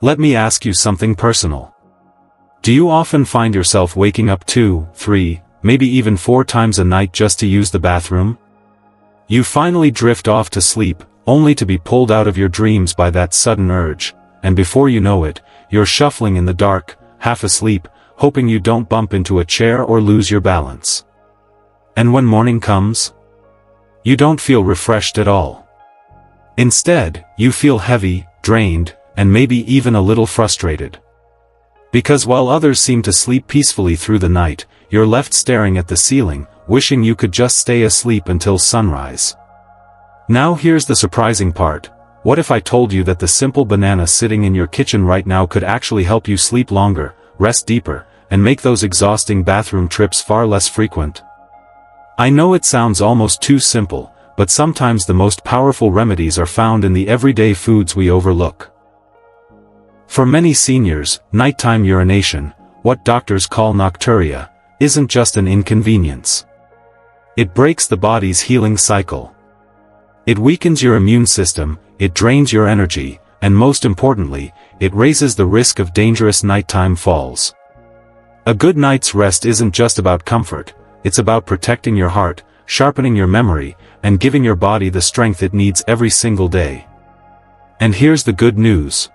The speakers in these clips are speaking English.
Let me ask you something personal. Do you often find yourself waking up 2, 3, maybe even 4 times a night just to use the bathroom? You finally drift off to sleep, only to be pulled out of your dreams by that sudden urge, and before you know it, you're shuffling in the dark, half asleep, hoping you don't bump into a chair or lose your balance. And when morning comes, you don't feel refreshed at all. Instead, you feel heavy, drained, and maybe even a little frustrated. Because while others seem to sleep peacefully through the night, you're left staring at the ceiling, wishing you could just stay asleep until sunrise. Now here's the surprising part. What if I told you that the simple banana sitting in your kitchen right now could actually help you sleep longer, rest deeper, and make those exhausting bathroom trips far less frequent? I know it sounds almost too simple, but sometimes the most powerful remedies are found in the everyday foods we overlook. For many seniors, nighttime urination, what doctors call nocturia, isn't just an inconvenience. It breaks the body's healing cycle. It weakens your immune system, it drains your energy, and most importantly, it raises the risk of dangerous nighttime falls. A good night's rest isn't just about comfort, it's about protecting your heart, sharpening your memory, and giving your body the strength it needs every single day. And here's the good news.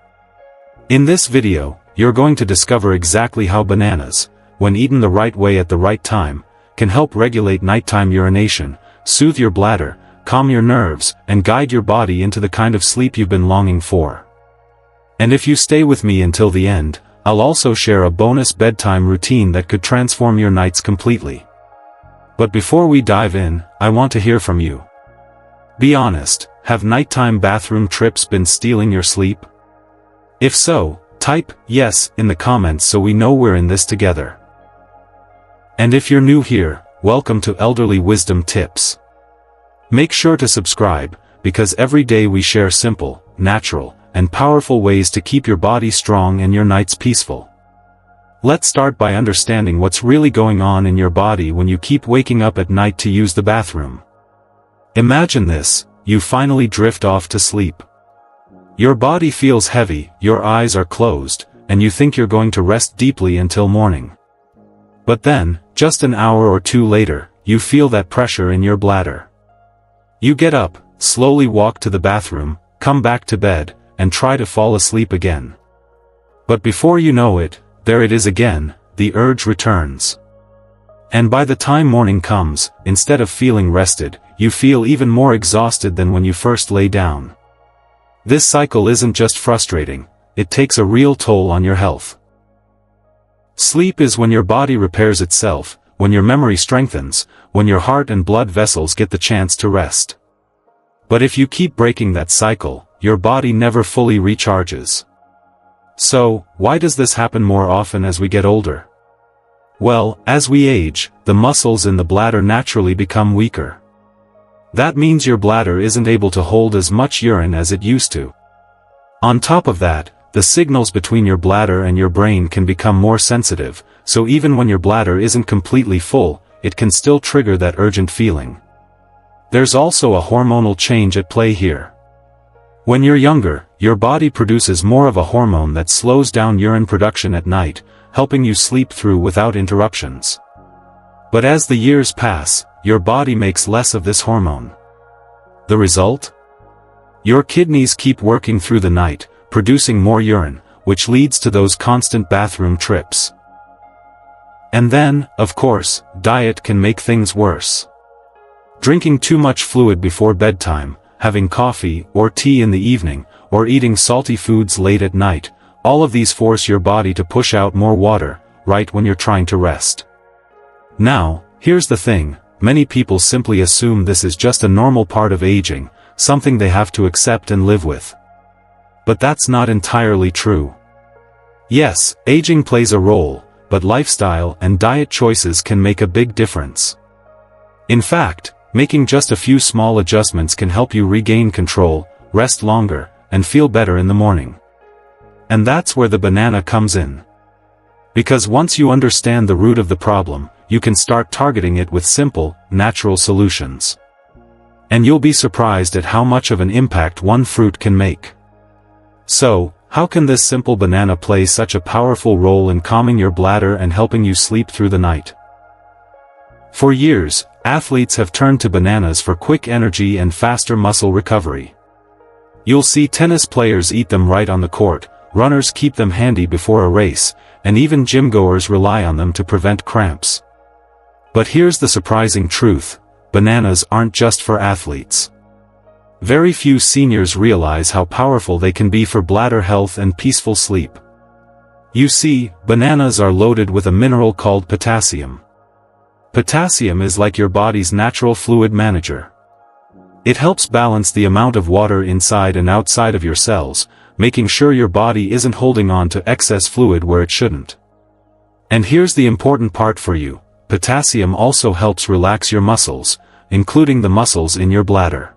In this video, you're going to discover exactly how bananas, when eaten the right way at the right time, can help regulate nighttime urination, soothe your bladder, calm your nerves, and guide your body into the kind of sleep you've been longing for. And if you stay with me until the end, I'll also share a bonus bedtime routine that could transform your nights completely. But before we dive in, I want to hear from you. Be honest, have nighttime bathroom trips been stealing your sleep? If so, type yes in the comments so we know we're in this together. And if you're new here, welcome to Elderly Wisdom Tips. Make sure to subscribe, because every day we share simple, natural, and powerful ways to keep your body strong and your nights peaceful. Let's start by understanding what's really going on in your body when you keep waking up at night to use the bathroom. Imagine this, you finally drift off to sleep. Your body feels heavy, your eyes are closed, and you think you're going to rest deeply until morning. But then, just an hour or two later, you feel that pressure in your bladder. You get up, slowly walk to the bathroom, come back to bed, and try to fall asleep again. But before you know it, there it is again, the urge returns. And by the time morning comes, instead of feeling rested, you feel even more exhausted than when you first lay down. This cycle isn't just frustrating, it takes a real toll on your health. Sleep is when your body repairs itself, when your memory strengthens, when your heart and blood vessels get the chance to rest. But if you keep breaking that cycle, your body never fully recharges. So, why does this happen more often as we get older? Well, as we age, the muscles in the bladder naturally become weaker. That means your bladder isn't able to hold as much urine as it used to. On top of that, the signals between your bladder and your brain can become more sensitive, so even when your bladder isn't completely full, it can still trigger that urgent feeling. There's also a hormonal change at play here. When you're younger, your body produces more of a hormone that slows down urine production at night, helping you sleep through without interruptions. But as the years pass, your body makes less of this hormone. The result? Your kidneys keep working through the night, producing more urine, which leads to those constant bathroom trips. And then, of course, diet can make things worse. Drinking too much fluid before bedtime, having coffee or tea in the evening, or eating salty foods late at night, all of these force your body to push out more water, right when you're trying to rest. Now, here's the thing, many people simply assume this is just a normal part of aging, something they have to accept and live with. But that's not entirely true. Yes, aging plays a role, but lifestyle and diet choices can make a big difference. In fact, making just a few small adjustments can help you regain control, rest longer, and feel better in the morning. And that's where the banana comes in. Because once you understand the root of the problem, you can start targeting it with simple, natural solutions. And you'll be surprised at how much of an impact one fruit can make. So, how can this simple banana play such a powerful role in calming your bladder and helping you sleep through the night? For years, athletes have turned to bananas for quick energy and faster muscle recovery. You'll see tennis players eat them right on the court, runners keep them handy before a race, and even gym-goers rely on them to prevent cramps. But here's the surprising truth: bananas aren't just for athletes. Very few seniors realize how powerful they can be for bladder health and peaceful sleep. You see, bananas are loaded with a mineral called potassium. Potassium is like your body's natural fluid manager. It helps balance the amount of water inside and outside of your cells, making sure your body isn't holding on to excess fluid where it shouldn't. And here's the important part for you: potassium also helps relax your muscles, including the muscles in your bladder.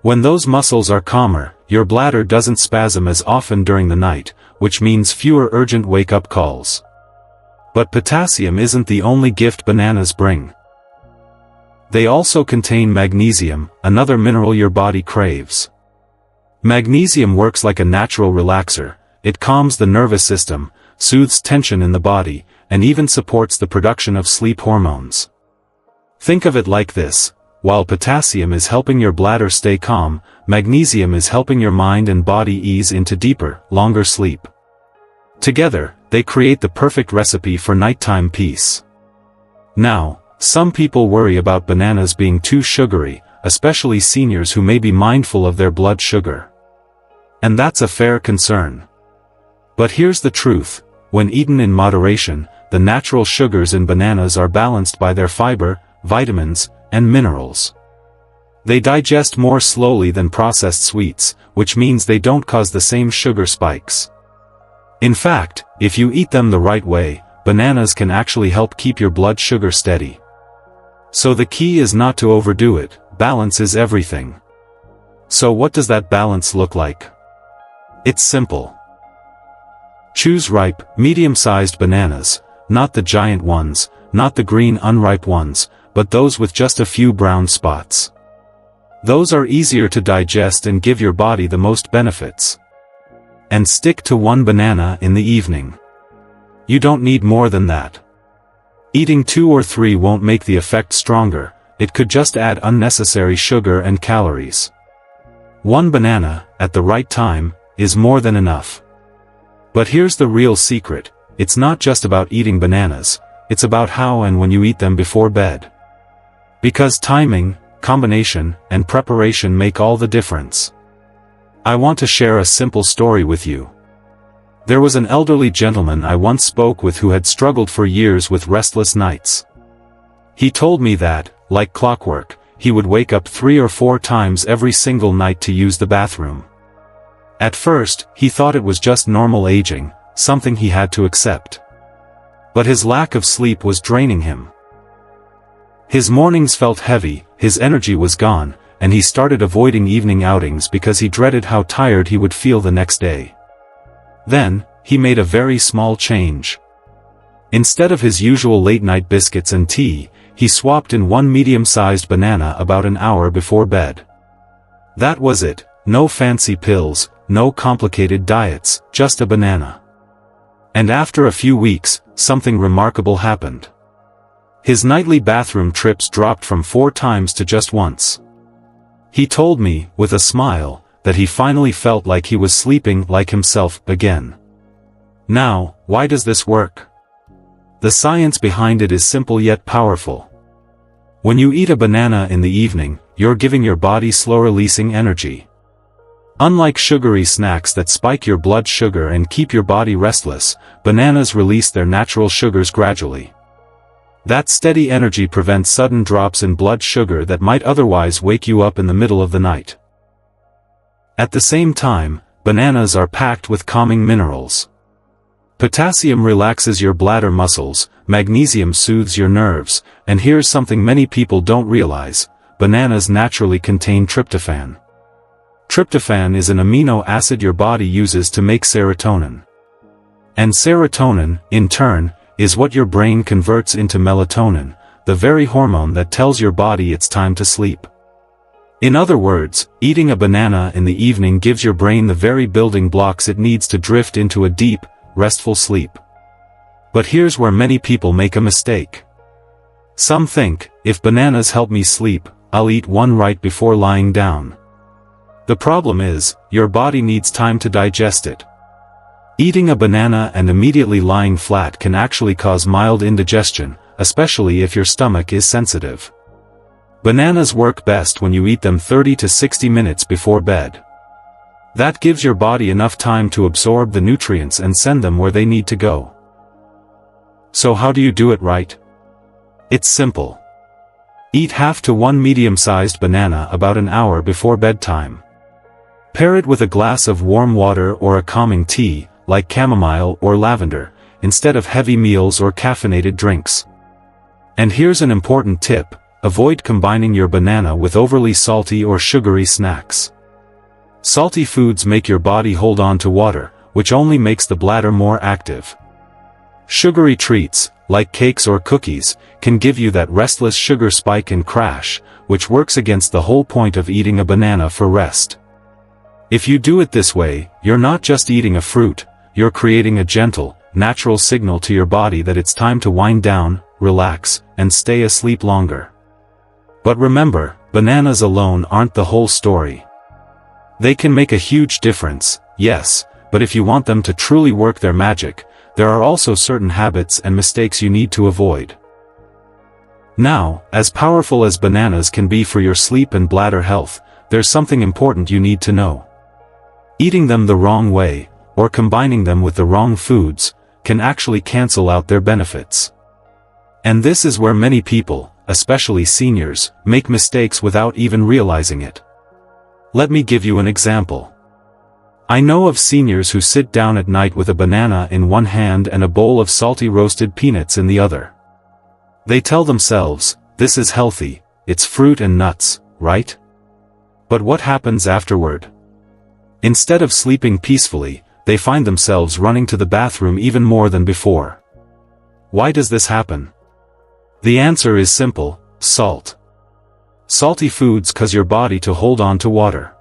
When those muscles are calmer, your bladder doesn't spasm as often during the night, which means fewer urgent wake-up calls. But potassium isn't the only gift bananas bring. They also contain magnesium, another mineral your body craves. Magnesium works like a natural relaxer. It calms the nervous system, soothes tension in the body, and even supports the production of sleep hormones. Think of it like this: while potassium is helping your bladder stay calm, magnesium is helping your mind and body ease into deeper, longer sleep. Together, they create the perfect recipe for nighttime peace. Now, some people worry about bananas being too sugary, especially seniors who may be mindful of their blood sugar. And that's a fair concern. But here's the truth: when eaten in moderation, the natural sugars in bananas are balanced by their fiber, vitamins, and minerals. They digest more slowly than processed sweets, which means they don't cause the same sugar spikes. In fact, if you eat them the right way, bananas can actually help keep your blood sugar steady. So the key is not to overdo it. Balance is everything. So what does that balance look like? It's simple. Choose ripe, medium-sized bananas, not the giant ones, not the green unripe ones, but those with just a few brown spots. Those are easier to digest and give your body the most benefits. And stick to one banana in the evening. You don't need more than that. Eating 2 or 3 won't make the effect stronger, it could just add unnecessary sugar and calories. One banana, at the right time, is more than enough. But here's the real secret: it's not just about eating bananas, it's about how and when you eat them before bed. Because timing, combination, and preparation make all the difference. I want to share a simple story with you. There was an elderly gentleman I once spoke with who had struggled for years with restless nights. He told me that, like clockwork, he would wake up 3 or 4 times every single night to use the bathroom. At first, he thought it was just normal aging, something he had to accept. But his lack of sleep was draining him. His mornings felt heavy, his energy was gone, and he started avoiding evening outings because he dreaded how tired he would feel the next day. Then, he made a very small change. Instead of his usual late-night biscuits and tea, he swapped in one medium-sized banana about an hour before bed. That was it: no fancy pills, no complicated diets, just a banana. And after a few weeks, something remarkable happened. His nightly bathroom trips dropped from 4 times to just once. He told me, with a smile, that he finally felt like he was sleeping like himself again. Now, why does this work? The science behind it is simple yet powerful. When you eat a banana in the evening, you're giving your body slow-releasing energy. Unlike sugary snacks that spike your blood sugar and keep your body restless, bananas release their natural sugars gradually. That steady energy prevents sudden drops in blood sugar that might otherwise wake you up in the middle of the night. At the same time, bananas are packed with calming minerals. Potassium relaxes your bladder muscles, magnesium soothes your nerves, and here's something many people don't realize: bananas naturally contain tryptophan. Tryptophan is an amino acid your body uses to make serotonin. And serotonin, in turn, is what your brain converts into melatonin, the very hormone that tells your body it's time to sleep. In other words, eating a banana in the evening gives your brain the very building blocks it needs to drift into a deep, restful sleep. But here's where many people make a mistake. Some think, if bananas help me sleep, I'll eat one right before lying down. The problem is, your body needs time to digest it. Eating a banana and immediately lying flat can actually cause mild indigestion, especially if your stomach is sensitive. Bananas work best when you eat them 30 to 60 minutes before bed. That gives your body enough time to absorb the nutrients and send them where they need to go. So how do you do it right? It's simple. Eat half to one medium-sized banana about an hour before bedtime. Pair it with a glass of warm water or a calming tea, like chamomile or lavender, instead of heavy meals or caffeinated drinks. And here's an important tip: avoid combining your banana with overly salty or sugary snacks. Salty foods make your body hold on to water, which only makes the bladder more active. Sugary treats, like cakes or cookies, can give you that restless sugar spike and crash, which works against the whole point of eating a banana for rest. If you do it this way, you're not just eating a fruit, you're creating a gentle, natural signal to your body that it's time to wind down, relax, and stay asleep longer. But remember, bananas alone aren't the whole story. They can make a huge difference, yes, but if you want them to truly work their magic, there are also certain habits and mistakes you need to avoid. Now, as powerful as bananas can be for your sleep and bladder health, there's something important you need to know. Eating them the wrong way, or combining them with the wrong foods, can actually cancel out their benefits. And this is where many people, especially seniors, make mistakes without even realizing it. Let me give you an example. I know of seniors who sit down at night with a banana in one hand and a bowl of salty roasted peanuts in the other. They tell themselves, "This is healthy, it's fruit and nuts, right?" But what happens afterward? Instead of sleeping peacefully, they find themselves running to the bathroom even more than before. Why does this happen? The answer is simple: salt. Salty foods cause your body to hold on to water.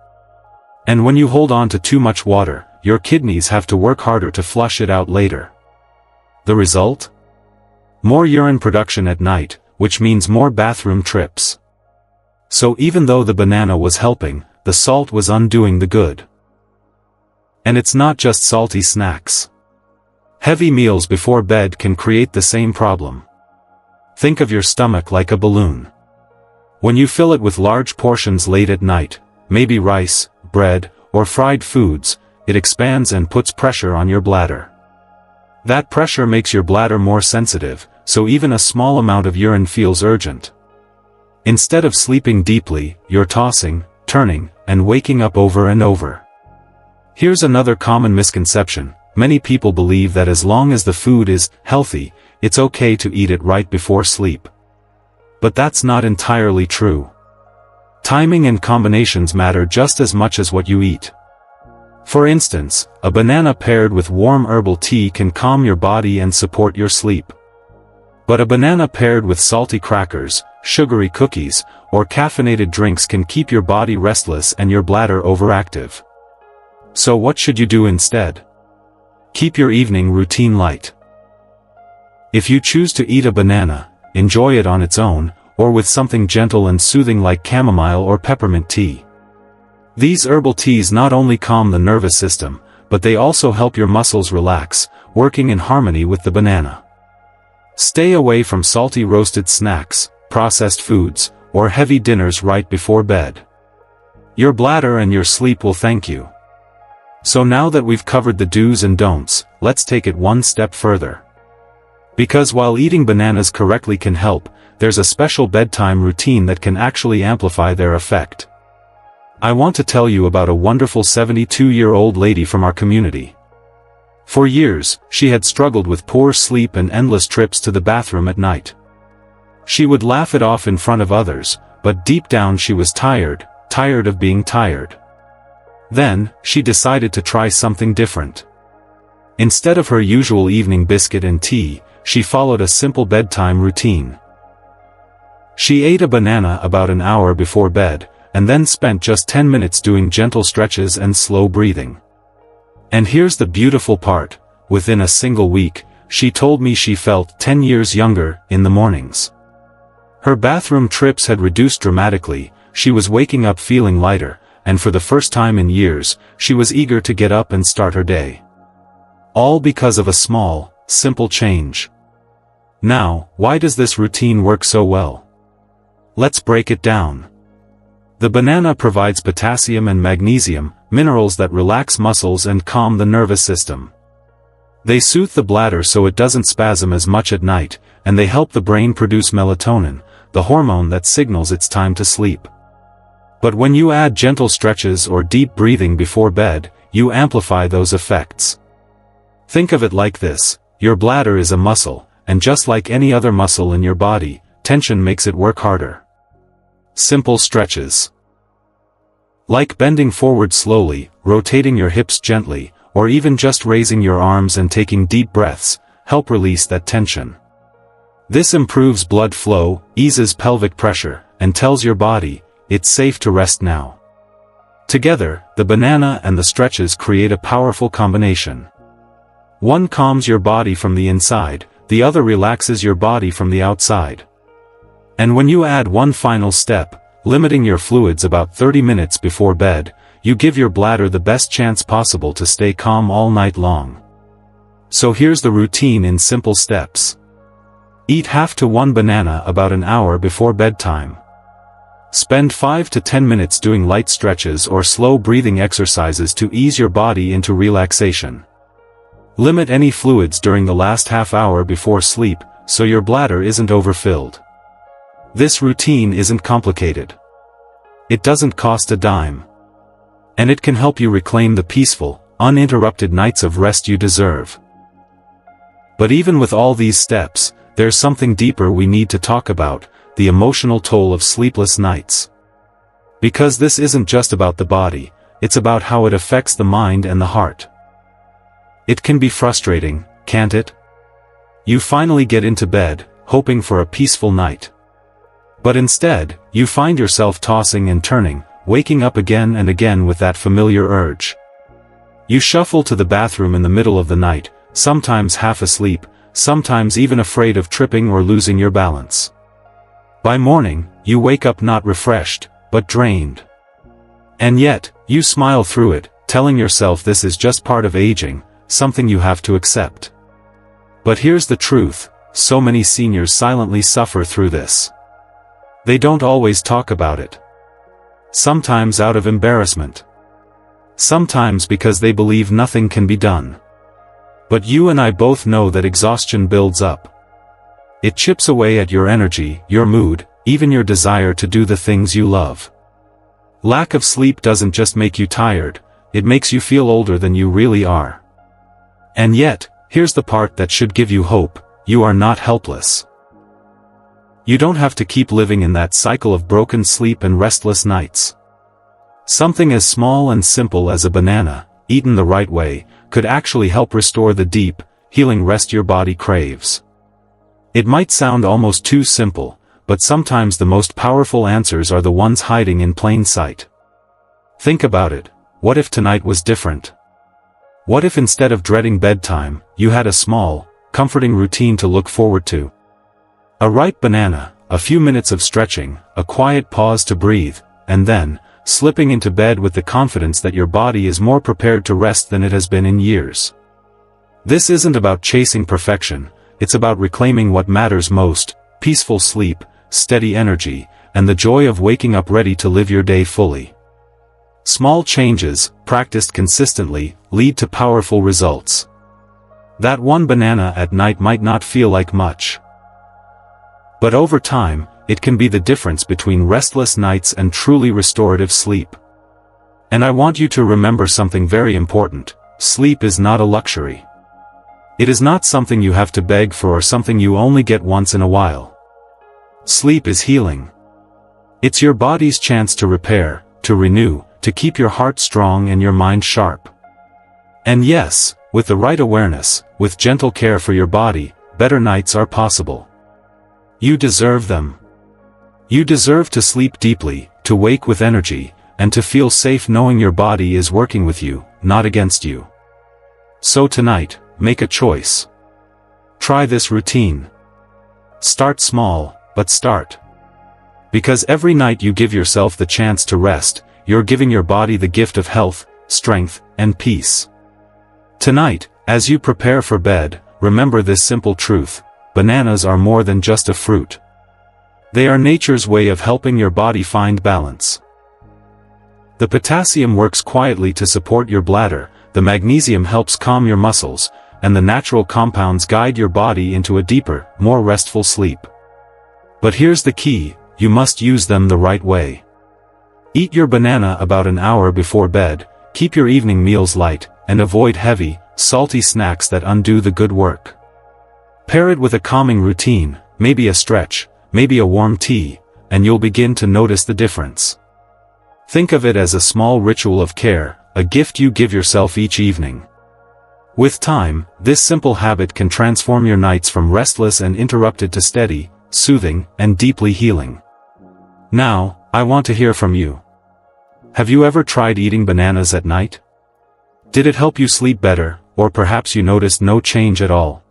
And when you hold on to too much water, your kidneys have to work harder to flush it out later. The result? More urine production at night, which means more bathroom trips. So even though the banana was helping, the salt was undoing the good. And it's not just salty snacks. Heavy meals before bed can create the same problem. Think of your stomach like a balloon. When you fill it with large portions late at night, maybe rice, bread, or fried foods, it expands and puts pressure on your bladder. That pressure makes your bladder more sensitive, so even a small amount of urine feels urgent. Instead of sleeping deeply, you're tossing, turning, and waking up over and over. Here's another common misconception: many people believe that as long as the food is healthy, it's okay to eat it right before sleep. But that's not entirely true. Timing and combinations matter just as much as what you eat. For instance, a banana paired with warm herbal tea can calm your body and support your sleep. But a banana paired with salty crackers, sugary cookies, or caffeinated drinks can keep your body restless and your bladder overactive. So what should you do instead? Keep your evening routine light. If you choose to eat a banana, enjoy it on its own, or with something gentle and soothing like chamomile or peppermint tea. These herbal teas not only calm the nervous system, but they also help your muscles relax, working in harmony with the banana. Stay away from salty roasted snacks, processed foods, or heavy dinners right before bed. Your bladder and your sleep will thank you. So now that we've covered the do's and don'ts, let's take it one step further. Because while eating bananas correctly can help, there's a special bedtime routine that can actually amplify their effect. I want to tell you about a wonderful 72-year-old lady from our community. For years, she had struggled with poor sleep and endless trips to the bathroom at night. She would laugh it off in front of others, but deep down she was tired of being tired. Then, she decided to try something different. Instead of her usual evening biscuit and tea, she followed a simple bedtime routine. She ate a banana about an hour before bed, and then spent just 10 minutes doing gentle stretches and slow breathing. And here's the beautiful part, within a single week, she told me she felt 10 years younger in the mornings. Her bathroom trips had reduced dramatically, she was waking up feeling lighter, and for the first time in years, she was eager to get up and start her day. All because of a small, simple change. Now, why does this routine work so well? Let's break it down. The banana provides potassium and magnesium, minerals that relax muscles and calm the nervous system. They soothe the bladder so it doesn't spasm as much at night, and they help the brain produce melatonin, the hormone that signals it's time to sleep. But when you add gentle stretches or deep breathing before bed, you amplify those effects. Think of it like this: your bladder is a muscle, and just like any other muscle in your body, tension makes it work harder. Simple stretches, like bending forward slowly, rotating your hips gently, or even just raising your arms and taking deep breaths, help release that tension. This improves blood flow, eases pelvic pressure, and tells your body, it's safe to rest now. Together, the banana and the stretches create a powerful combination. One calms your body from the inside, the other relaxes your body from the outside. And when you add one final step, limiting your fluids about 30 minutes before bed, you give your bladder the best chance possible to stay calm all night long. So here's the routine in simple steps. Eat half to one banana about an hour before bedtime. Spend 5 to 10 minutes doing light stretches or slow breathing exercises to ease your body into relaxation. Limit any fluids during the last half hour before sleep, so your bladder isn't overfilled. This routine isn't complicated. It doesn't cost a dime. And it can help you reclaim the peaceful, uninterrupted nights of rest you deserve. But even with all these steps, there's something deeper we need to talk about: the emotional toll of sleepless nights. Because this isn't just about the body, it's about how it affects the mind and the heart. It can be frustrating, can't it? You finally get into bed, hoping for a peaceful night. But instead, you find yourself tossing and turning, waking up again and again with that familiar urge. You shuffle to the bathroom in the middle of the night, sometimes half asleep, sometimes even afraid of tripping or losing your balance. By morning, you wake up not refreshed, but drained. And yet, you smile through it, telling yourself this is just part of aging, something you have to accept. But here's the truth: so many seniors silently suffer through this. They don't always talk about it. Sometimes out of embarrassment. Sometimes because they believe nothing can be done. But you and I both know that exhaustion builds up. It chips away at your energy, your mood, even your desire to do the things you love. Lack of sleep doesn't just make you tired, it makes you feel older than you really are. And yet, here's the part that should give you hope: you are not helpless. You don't have to keep living in that cycle of broken sleep and restless nights. Something as small and simple as a banana, eaten the right way, could actually help restore the deep, healing rest your body craves. It might sound almost too simple, but sometimes the most powerful answers are the ones hiding in plain sight. Think about it: what if tonight was different? What if instead of dreading bedtime, you had a small, comforting routine to look forward to? A ripe banana, a few minutes of stretching, a quiet pause to breathe, and then, slipping into bed with the confidence that your body is more prepared to rest than it has been in years. This isn't about chasing perfection, it's about reclaiming what matters most: peaceful sleep, steady energy, and the joy of waking up ready to live your day fully. Small changes, practiced consistently, lead to powerful results. That one banana at night might not feel like much. But over time, it can be the difference between restless nights and truly restorative sleep. And I want you to remember something very important: sleep is not a luxury. It is not something you have to beg for or something you only get once in a while. Sleep is healing. It's your body's chance to repair, to renew, to keep your heart strong and your mind sharp. And yes, with the right awareness, with gentle care for your body, better nights are possible. You deserve them. You deserve to sleep deeply, to wake with energy, and to feel safe knowing your body is working with you, not against you. So tonight, make a choice. Try this routine. Start small, but start. Because every night you give yourself the chance to rest, you're giving your body the gift of health, strength, and peace. Tonight, as you prepare for bed, remember this simple truth: bananas are more than just a fruit. They are nature's way of helping your body find balance. The potassium works quietly to support your bladder, the magnesium helps calm your muscles, and the natural compounds guide your body into a deeper, more restful sleep. But here's the key: you must use them the right way. Eat your banana about an hour before bed, keep your evening meals light, and avoid heavy, salty snacks that undo the good work. Pair it with a calming routine, maybe a stretch, maybe a warm tea, and you'll begin to notice the difference. Think of it as a small ritual of care, a gift you give yourself each evening. With time, this simple habit can transform your nights from restless and interrupted to steady, soothing, and deeply healing. Now, I want to hear from you. Have you ever tried eating bananas at night? Did it help you sleep better, or perhaps you noticed no change at all?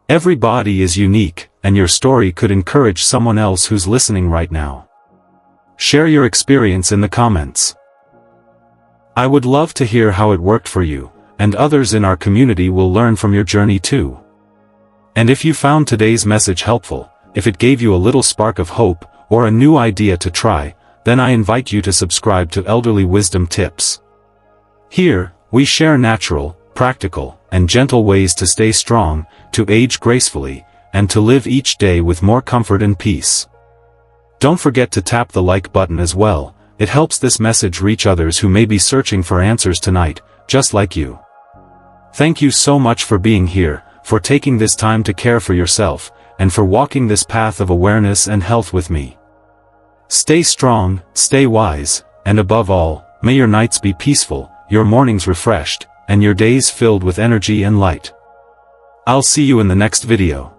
Every body is unique, and your story could encourage someone else who's listening right now. Share your experience in the comments. I would love to hear how it worked for you, and others in our community will learn from your journey too. And if you found today's message helpful, if it gave you a little spark of hope, or a new idea to try, then I invite you to subscribe to Elderly Wisdom Tips. Here, we share natural, practical, and gentle ways to stay strong, to age gracefully, and to live each day with more comfort and peace. Don't forget to tap the like button as well. It helps this message reach others who may be searching for answers tonight, just like you. Thank you so much for being here, for taking this time to care for yourself, and for walking this path of awareness and health with me. Stay strong, stay wise, and above all, may your nights be peaceful, your mornings refreshed, and your days filled with energy and light. I'll see you in the next video.